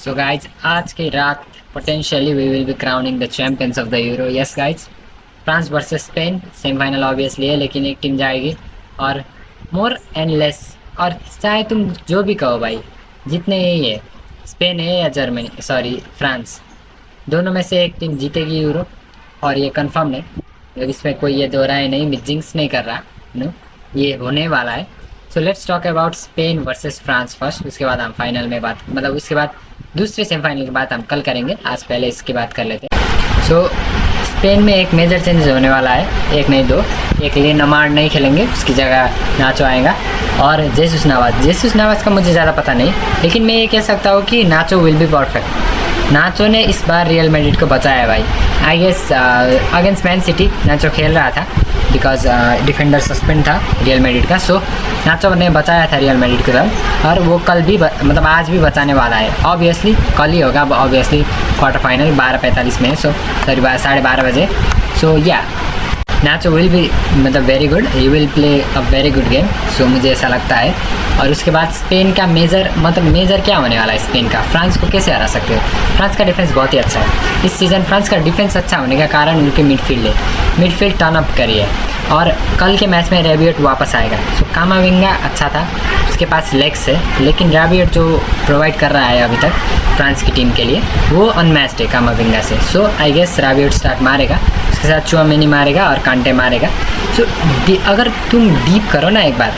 So guys, आज की रात potentially we will be crowning the champions of the Euro. Yes guys, France versus Spain semifinal obviously है, लेकिन एक team जाएगी और मोर एंड लेस, और चाहे तुम जो भी कहो भाई, जितने यही है, स्पेन है या जर्मनी, सॉरी फ्रांस, दोनों में से एक टीम जीतेगी यूरो, और ये कंफर्म है, इसमें कोई ये दो राय नहीं, जिंक्स नहीं कर रहा, नो, ये होने वाला है। So let's talk about Spain versus France first, उसके बाद हम फाइनल में बात, मतलब उसके बाद दूसरे सेमीफाइनल की बात हम कल करेंगे, आज पहले इसकी बात कर लेते हैं। सो स्पेन में एक मेजर चेंज होने वाला है, एक नहीं दो, एक लेनामार नहीं खेलेंगे, उसकी जगह नाचो आएगा, और जेसुस नावास का मुझे ज़्यादा पता नहीं, लेकिन मैं ये कह सकता हूँ कि Nacho will be perfect. Nacho ने इस बार रियल मैड्रिड को बचाया भाई, I guess against Man City Nacho खेल रहा था, बिकॉज डिफेंडर सस्पेंड था रियल मैड्रिड का, सो नाचो ने बचाया था रियल मैड्रिड को तब, और वो कल भी मतलब आज भी बचाने वाला है, ऑब्वियसली कल ही होगा, ऑब्वियसली क्वार्टर फाइनल 12:45 में, सो सॉरी 12:30 बजे। सो या नाचो विल बी मतलब very good, he will play a very good game, so मुझे ऐसा लगता है। और उसके बाद स्पेन का मेजर क्या होने वाला है स्पेन का, फ्रांस को कैसे हरा सकते हो। फ्रांस का डिफेंस बहुत ही अच्छा है इस सीज़न, फ्रांस का डिफेंस अच्छा होने का कारण उनके मिडफील्ड टर्न अप करी है, और कल के मैच में रैबियट वापस आएगा। सो कामाविंगा अच्छा था, उसके पास लेग्स है, लेकिन रैबियट जो प्रोवाइड कर रहा है अभी तक फ्रांस की टीम के लिए वो अनमैच्ड है कामाविंगा से। सो आई गेस रैबियट स्टार्ट मारेगा, उसके साथ चुआमेनी मारेगा और कांटे मारेगा। सो अगर तुम डीप करो ना एक बार,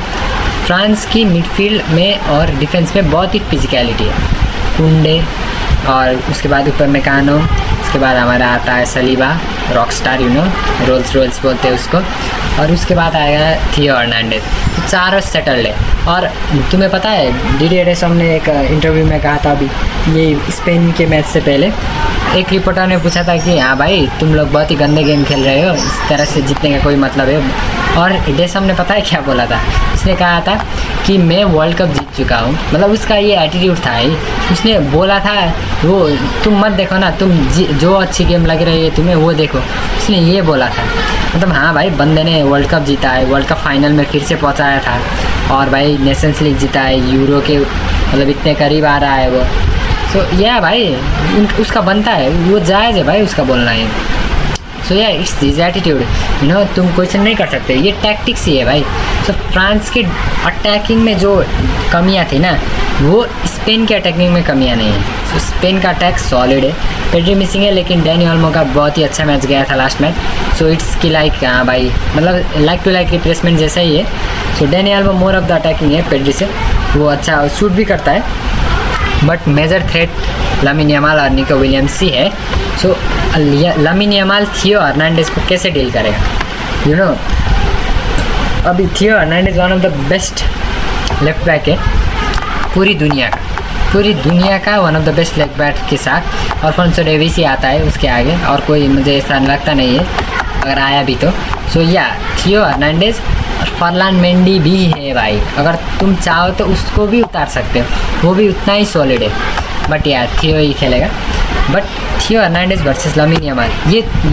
फ्रांस की मिडफील्ड में और डिफेंस में बहुत ही फिजिकलिटी है, कुंडे, और उसके बाद ऊपर मेकानो, उसके बाद हमारा आता है सलीबा, रॉक स्टार रोल्स बोलते हैं उसको, और उसके बाद आएगा थियो हर्नांडेज, चारों सेटल्ड है। और तुम्हें पता है डीडियर डेशम ने एक इंटरव्यू में कहा था अभी ये स्पेन के मैच से पहले, एक रिपोर्टर ने पूछा था कि हाँ भाई तुम लोग बहुत ही गंदे गेम खेल रहे हो, इस तरह से जीतने का कोई मतलब है। और डेशम ने पता है क्या बोला था, उसने कहा था कि मैं वर्ल्ड कप जीत चुका हूँ, मतलब उसका ये एटीट्यूड था ही, उसने बोला था वो तुम मत देखो ना, तुम जो अच्छी गेम लग रही है तुम्हें वो देखो, उसने ये बोला था। मतलब हाँ भाई बंदे ने वर्ल्ड कप जीता है, वर्ल्ड कप फाइनल में फिर से पहुँचाया था, और भाई नेशंस लीग जीता है, यूरो के मतलब इतने करीब आ रहा है वो। सो या भाई उसका बनता है, वो जायज़ है भाई उसका बोलना है। सो या इट्स दिस एटीट्यूड, तुम क्वेश्चन नहीं कर सकते, ये टैक्टिक्स ही है भाई। सो फ्रांस के अटैकिंग में जो कमियां थी ना, वो स्पेन के अटैकिंग में कमियां नहीं है। सो स्पेन का अटैक सॉलिड है, पेड्री मिसिंग है, लेकिन डैनी ओल्मो का बहुत ही अच्छा मैच गया था लास्ट मैच। सो इट्स की लाइक हाँ भाई, मतलब लाइक टू लाइक रिप्लेसमेंट जैसा ही है। So Dani Olmo more of the attacking है पेड्री से, वो अच्छा शूट भी करता है, but major threat Lamine Yamal और निको विलियम्स ही है। So Lamine Yamal Theo Hernandez को कैसे डील करेगा, अभी Theo Hernandez one of the best left back है पूरी दुनिया का one of the best left back के साथ, और अल्फोंसो डेविस ही आता है उसके आगे, और कोई मुझे ऐसा लगता नहीं है अगर आया भी तो। सो या थियो हर्नांडेज, फरलान मेंडी भी है भाई, अगर तुम चाहो तो उसको भी उतार सकते हो, वो भी उतना ही सॉलिड है, बट यार थियो ही खेलेगा। बट थियो हर्नांडेज वर्सेस लामिन यामाल,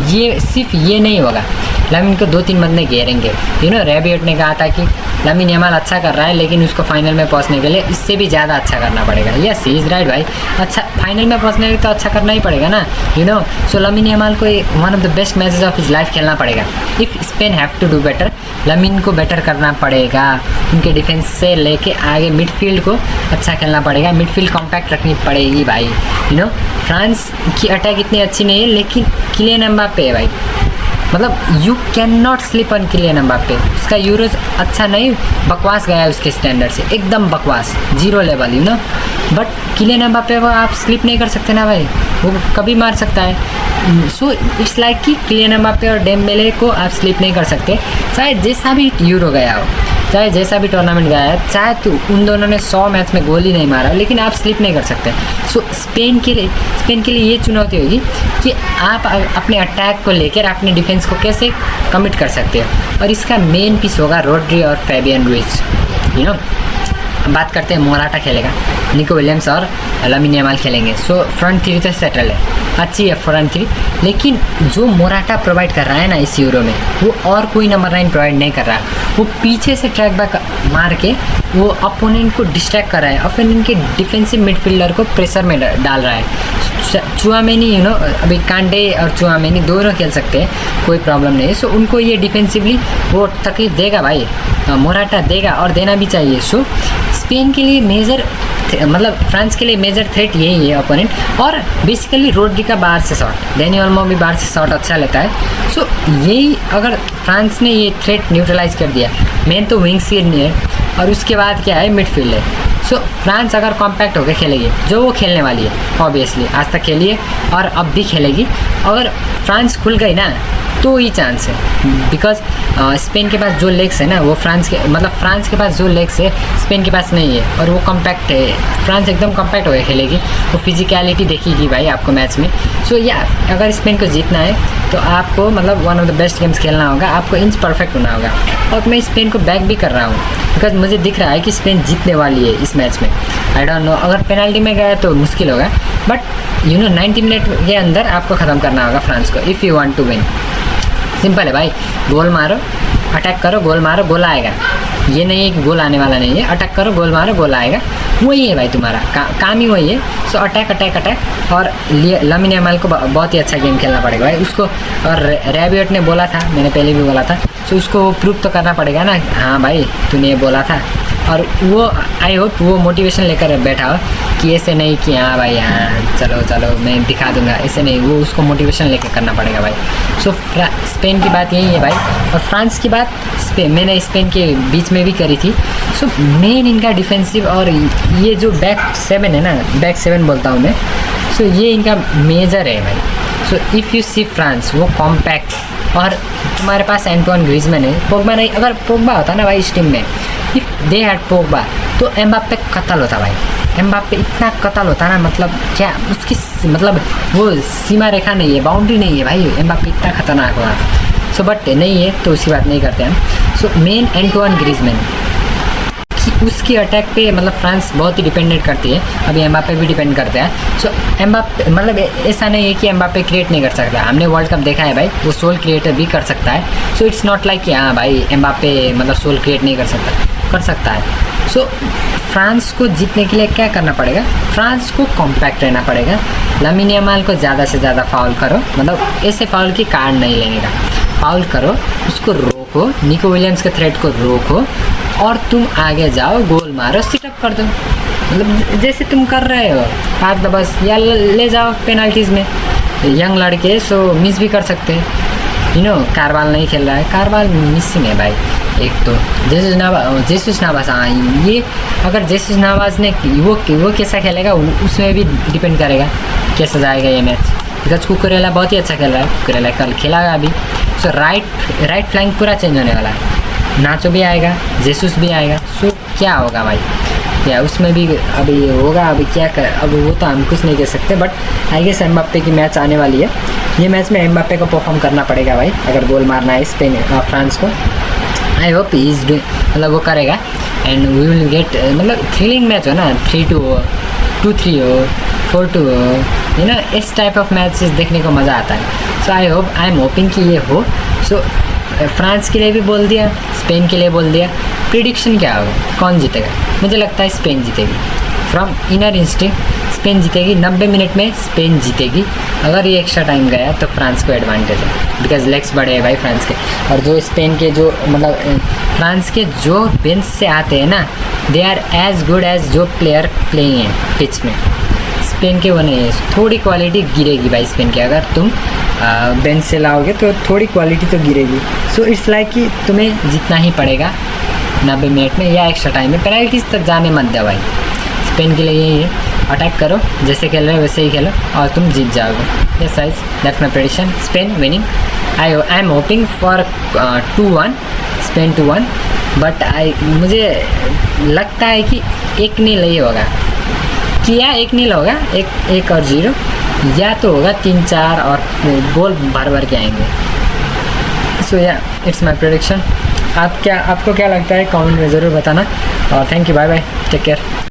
ये सिर्फ ये नहीं होगा, लामिन को 2-3 बंदे घेरेंगे। रैबियट ने कहा था कि लामिन यामाल अच्छा कर रहा है, लेकिन उसको फाइनल में पहुंचने के लिए इससे भी ज़्यादा अच्छा करना पड़ेगा। यस ही इज़ राइट भाई, अच्छा फाइनल में पहुंचने के लिए तो अच्छा करना ही पड़ेगा ना, सो लामिन यामाल को one of the best matches of his life खेलना पड़ेगा। If Spain have to do better, Lamine को बेटर करना पड़ेगा, उनके डिफेंस से लेके आगे मिडफील्ड को अच्छा खेलना पड़ेगा, मिडफील्ड कॉम्पैक्ट रखनी पड़ेगी भाई। फ्रांस की अटैक इतनी अच्छी नहीं है, लेकिन किलियन एम्बाप्पे है भाई, मतलब you can not sleep on Kylian Mbappe. उसका यूरोज अच्छा नहीं, बकवास गया है उसके स्टैंडर्ड से, एकदम बकवास, zero level, but Kylian Mbappe को आप स्लिप नहीं कर सकते ना भाई, वो कभी मार सकता है। सो इट्स लाइक कि किलियन एम्बाप्पे और डेम्बेले को आप स्लिप नहीं कर सकते, चाहे जैसा भी यूरो गया हो, चाहे जैसा भी टूर्नामेंट गया है, चाहे तो उन दोनों ने 100 मैच में गोल ही नहीं मारा, लेकिन आप स्लिप नहीं कर सकते। सो स्पेन के लिए ये चुनौती होगी कि आप अपने अटैक को लेकर अपने डिफेंस को कैसे कमिट कर सकते हो, और इसका मेन पीस होगा रोड्री और फैबियन रुइज। बात करते हैं मोराटा खेलेगा, निको विलियम्स और लामिन यामाल खेलेंगे। सो फ्रंट थ्री तो सेटल है, अच्छी है फ्रंट थ्री, लेकिन जो मोराटा प्रोवाइड कर रहा है ना इस यूरो में, वो और कोई नंबर 9 प्रोवाइड नहीं कर रहा है। वो पीछे से ट्रैक बैक मार के वो अपोनेंट को डिस्ट्रैक्ट कर रहा है, अपोनेंट के डिफेंसिव मिडफील्डर को प्रेशर में डाल रहा है। चुआमेनी अभी कांटे और चुआमेनी दोनों खेल सकते हैं, कोई प्रॉब्लम नहीं है। सो उनको ये डिफेंसिवली वो तकलीफ देगा भाई, मोराटा देगा और देना भी चाहिए। सो स्पेन के लिए मेजर मतलब फ्रांस के लिए मेजर थ्रेट यही है अपोनेंट। और बेसिकली रोड्री का बाहर से शॉट, डैनी ओल्मो भी बाहर से शॉट अच्छा लेता है। सो यही अगर फ्रांस ने ये थ्रेट न्यूट्रलाइज कर दिया, मेन तो विंग सीन है और उसके बाद क्या है मिडफील्ड है। सो फ्रांस अगर कॉम्पैक्ट होकर खेलेगी, जो वो खेलने वाली है ऑब्वियसली, आज तक खेली है और अब भी खेलेगी, अगर फ्रांस खुल गई ना तो ही चांस है। बिकॉज स्पेन के पास जो लेग्स है ना वो फ्रांस के पास जो लेग्स है स्पेन के पास नहीं है और वो कॉम्पैक्ट है। फ्रांस एकदम कॉम्पैक्ट होकर खेलेगी, वो फिजिकलिटी देखेगी भाई आपको मैच में। सो या अगर स्पेन को जीतना है तो आपको मतलब one of the best games खेलना होगा, आपको इंच परफेक्ट होना होगा। और मैं स्पेन को बैक भी कर रहा हूँ बिकॉज मुझे दिख रहा है कि स्पेन जीतने वाली है इस मैच में। आई डोंट नो, अगर पेनल्टी में गया तो मुश्किल होगा, बट 90 मिनट के अंदर आपको ख़त्म करना होगा फ्रांस को if you want to win. Simple है भाई, गोल मारो, अटैक करो, गोल मारो, गोल आएगा। ये नहीं है कि गोल आने वाला नहीं है, अटैक करो, गोल मारो, गोल आएगा। वही है भाई तुम्हारा काम ही वही है। सो अटैक अटैक अटैक। और लामिन यामाल को बहुत ही अच्छा गेम खेलना पड़ेगा भाई उसको। और रैबियट ने बोला था, मैंने पहले भी बोला था, सो उसको प्रूव तो करना पड़ेगा ना, हाँ भाई तूने ये बोला था। और वो आई होप वो मोटिवेशन लेकर बैठा हो कि ऐसे नहीं कि हाँ भाई हाँ चलो चलो मैं दिखा दूंगा, ऐसे नहीं, वो उसको मोटिवेशन लेकर करना पड़ेगा भाई। सो स्पेन की बात यही है भाई। और फ्रांस की बात मैंने स्पेन के बीच में भी करी थी। सो मेन इनका डिफेंसिव और ये जो बैक 7 है ना, बैक 7 बोलता हूँ मैं, सो ये इनका मेजर है भाई। So if you see France वो कॉम्पैक्ट और तुम्हारे पास एंटोन ग्रीजमैन है, पोग्बा नहीं, अगर पोग्बा होता ना भाई इस टीम में, इफ़ दे हैड पोग्बा तो एम्बाप्पे कत्ल होता भाई। एम्बाप्पे इतना कत्ल होता ना, मतलब क्या उसकी मतलब वो सीमा रेखा नहीं है, बाउंड्री नहीं है भाई, एम्बाप्पे इतना खतरनाक हुआ। सो बट नहीं है तो उसकी बात नहीं करते हम। सो मेन एंटोन ग्रीजमैन कि उसकी अटैक पे मतलब फ्रांस बहुत ही डिपेंडेंट करती है, अभी एम्बाप्पे भी डिपेंड करते हैं। सो एम्बाप्पे मतलब ऐसा नहीं है कि एम्बाप्पे क्रिएट नहीं कर सकता, हमने वर्ल्ड कप देखा है भाई, वो सोल क्रिएटर भी कर सकता है। सो इट्स नॉट लाइक कि हाँ भाई एम्बाप्पे मतलब सोल क्रिएट नहीं कर सकता है। सो फ्रांस को जीतने के लिए क्या करना पड़ेगा, फ्रांस को कॉम्पैक्ट रहना पड़ेगा। लामिन यामाल को ज़्यादा से ज़्यादा फाउल करो, मतलब ऐसे फाउल की कार्ड नहीं लेने का, फाउल करो, उसको रोको, निको विलियम्स के थ्रेट को रोको और तुम आगे जाओ, गोल मारो, सिटअप कर दो, मतलब जैसे तुम कर रहे हो हाथ दबस, या ले जाओ पेनल्टीज़ में। यंग लड़के सो मिस भी कर सकते हैं, कारवाल नहीं खेल रहा है, कारवाल मिसिंग है भाई। एक तो जेसुस नावाज, हाँ ये अगर जेसुस नावाज ने वो कैसा खेलेगा उसमें भी डिपेंड करेगा कैसा जाएगा ये मैच। बिकॉज कुकुरेला बहुत ही अच्छा खेल रहा है, कुकुरेला कल खेलागा अभी। सो राइट फ्लैंक पूरा चेंज होने वाला है, नाचो भी आएगा, जेसुस भी आएगा। सो क्या होगा भाई, क्या उसमें भी अभी होगा, अभी क्या कर, अब वो तो हम कुछ नहीं कह सकते। बट आई गेस एम्बाप्पे की मैच आने वाली है, ये मैच में एम्बाप्पे को परफॉर्म करना पड़ेगा भाई अगर गोल मारना है स्पेन फ्रांस को। आई होप ही इज मतलब वो करेगा एंड वी विल गेट मतलब थ्रिलिंग मैच हो ना, 3-2 हो, 2-3 हो, 4-2 हो, इस टाइप ऑफ मैचेस देखने को मज़ा आता है। सो आई एम होपिंग कि ये हो। सो फ्रांस के लिए भी बोल दिया, स्पेन के लिए बोल दिया। प्रिडिक्शन क्या होगा, कौन जीतेगा? मुझे लगता है स्पेन जीतेगी, फ्रॉम इनर इंस्टिंक्ट स्पेन जीतेगी। 90 मिनट में स्पेन जीतेगी। अगर ये एक्स्ट्रा टाइम गया तो फ्रांस को एडवांटेज है, बिकॉज लेग्स बड़े हैं भाई फ्रांस के। और जो स्पेन के जो मतलब फ्रांस के जो बेंच से आते हैं ना, they are as good as जो प्लेयर प्लेइंग है पिच में। स्पेन के वो नहीं है, थोड़ी क्वालिटी गिरेगी भाई स्पेन के, अगर तुम बेंच से लाओगे तो थोड़ी क्वालिटी तो गिरेगी। सो इट्स लाइक कि तुम्हें जीतना ही पड़ेगा 90 मिनट में या एक्स्ट्रा टाइम में, पेनल्टीज तक जाने मत दो भाई। स्पेन के लिए यही है, अटैक करो, जैसे खेल रहे हो वैसे ही खेलो और तुम जीत जाओगे। Yes guys, that's my prediction, Spain winning. I am hoping for 2-1 Spain 2-1, but मुझे लगता है कि 1-0 ही होगा, कि या 1-0 होगा, 1 और 0, या तो होगा 3-4 और गोल भर के आएंगे। सो या इट्स माय प्रेडिक्शन। आपको क्या लगता है कमेंट में ज़रूर बताना और thank you, bye bye, take care.